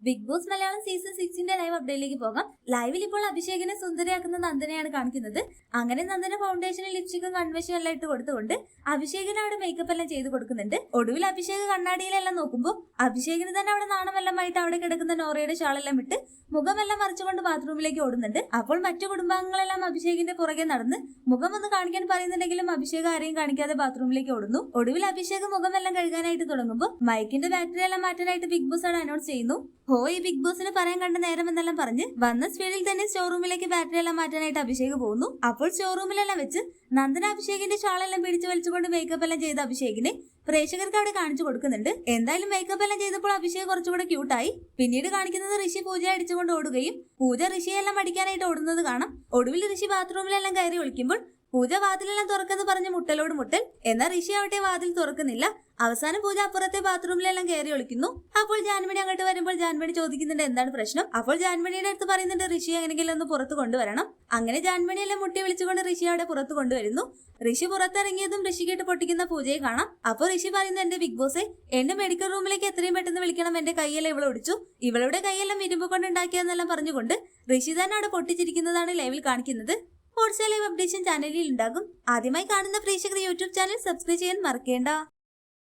Big Boss Malayalam season 6ന്റെ live അപ്ഡേറ്റിലേക്ക് പോകാം. ലൈവിൽ ഇപ്പോൾ അഭിഷേകിനെ സുന്ദരിയാക്കുന്ന നന്ദനയാണ് കാണിക്കുന്നത്. അങ്ങനെ നന്ദന ഫൗണ്ടേഷനിൽ ലിപ്സ്റ്റിക്കും കൺവെൻഷൻ എല്ലാം ഇട്ട് കൊടുത്തുകൊണ്ട് അഭിഷേകിന് അവിടെ മേക്കപ്പ് എല്ലാം ചെയ്ത് കൊടുക്കുന്നുണ്ട്. ഒടുവിൽ അഭിഷേക് കണ്ണാടിയിലെല്ലാം നോക്കുമ്പോൾ അഭിഷേകിന് തന്നെ അവിടെ നാണമെല്ലാമായിട്ട് അവിടെ കിടക്കുന്ന നോറയുടെ ഷാളെല്ലാം ഇട്ട് മുഖമെല്ലാം മറിച്ചുകൊണ്ട് ബാത്റൂമിലേക്ക് ഓടുന്നുണ്ട്. അപ്പോൾ മറ്റു കുടുംബാംഗങ്ങളെല്ലാം അഭിഷേകിന്റെ പുറകെ നടന്ന് മുഖം ഒന്ന് കാണിക്കാൻ പറയുന്നുണ്ടെങ്കിലും അഭിഷേക് ആരെയും കാണിക്കാതെ ബാത്റൂമിലേക്ക് ഓടുന്നു. ഒടുവിൽ അഭിഷേക് മുഖമെല്ലാം കഴുകാനായിട്ട് തുടങ്ങുമ്പോൾ മൈക്കിന്റെ ബാറ്ററി എല്ലാം മാറ്റാനായിട്ട് ബിഗ് ബോസ് ആണ് അനൗൺസ് ചെയ്യുന്നു. ഈ ബിഗ് ബോസിന് പറയാൻ കണ്ട നേരം എന്നെല്ലാം പറഞ്ഞ് വന്ന സ്പീഡിൽ തന്നെ സ്റ്റോറൂമിലേക്ക് ബാറ്ററി എല്ലാം മാറ്റാനായിട്ട് അഭിഷേക് പോകുന്നു. അപ്പോൾ സ്റ്റോറൂമിലെല്ലാം വെച്ച് നന്ദന അഭിഷേകിന്റെ ഷാളെല്ലാം പിടിച്ചു വലിച്ചുകൊണ്ട് മേക്കപ്പ് എല്ലാം ചെയ്ത അഭിഷേകിനെ പ്രേക്ഷകർക്ക് അവിടെ കാണിച്ചു കൊടുക്കുന്നുണ്ട്. എന്തായാലും മേക്കപ്പ് എല്ലാം ചെയ്തപ്പോൾ അഭിഷേക് കുറച്ചുകൂടെ ക്യൂട്ടായി. പിന്നീട് കാണിക്കുന്നത് ഋഷി പൂജ അടിച്ചുകൊണ്ട് ഓടുകയും പൂജ ഋഷിയെല്ലാം അടിക്കാനായിട്ട് ഓടുന്നത് കാണാം. ഒടുവിൽ ഋഷി ബാത്റൂമിലെല്ലാം കയറി ഒളിക്കുമ്പോൾ പൂജ വാതിലെല്ലാം തുറക്കെന്ന് പറഞ്ഞ് മുട്ടലോട് മുട്ടൽ. എന്നാൽ ഋഷി അവിടെ വാതിൽ തുറക്കുന്നില്ല. അവസാനം പൂജ അപ്പുറത്തെ ബാത്റൂമിലെല്ലാം കയറി ഒളിക്കുന്നു. അപ്പോൾ ജാൻമണി അങ്ങോട്ട് വരുമ്പോൾ ജാൻമണി ചോദിക്കുന്നുണ്ട് എന്താണ് പ്രശ്നം. അപ്പോൾ ജാൻമണിയുടെ അടുത്ത് പറയുന്നുണ്ട് ഋഷി എങ്ങനെയെങ്കിലും ഒന്ന് പുറത്ത് കൊണ്ടുവരണം. അങ്ങനെ ജാൻമണിയെല്ലാം മുട്ടി വിളിച്ചുകൊണ്ട് ഋഷി അവിടെ പുറത്ത് കൊണ്ടുവരുന്നു. ഋഷി പുറത്തിറങ്ങിയതും ഋഷി കേട്ട് പൊട്ടിക്കുന്ന പൂജയെ കാണാം. അപ്പോൾ ഋഷി പറയുന്നത് എന്റെ ബിഗ് ബോസെ, എന്റെ മെഡിക്കൽ റൂമിലേക്ക് എത്രയും പെട്ടെന്ന് വിളിക്കണം, എന്റെ കൈയെല്ലാം ഇവളെ ഒടിച്ചു, ഇവളുടെ കൈയെല്ലാം ഇരുമ്പ് കൊണ്ട് ഉണ്ടാക്കിയെന്നെല്ലാം പറഞ്ഞുകൊണ്ട് ഋഷി തന്നെ അവിടെ പൊട്ടിച്ചിരിക്കുന്നതാണ് ലൈവിൽ കാണിക്കുന്നത്. ഹോട്ട്സ്റ്റാർ ലൈവ് അപ്ഡേഷൻ ചാനലിൽ ഉണ്ടാകും. ആദ്യമായി കാണുന്ന പ്രേക്ഷകർ യൂട്യൂബ് ചാനൽ സബ്സ്ക്രൈബ് ചെയ്യാൻ മറക്കേണ്ട.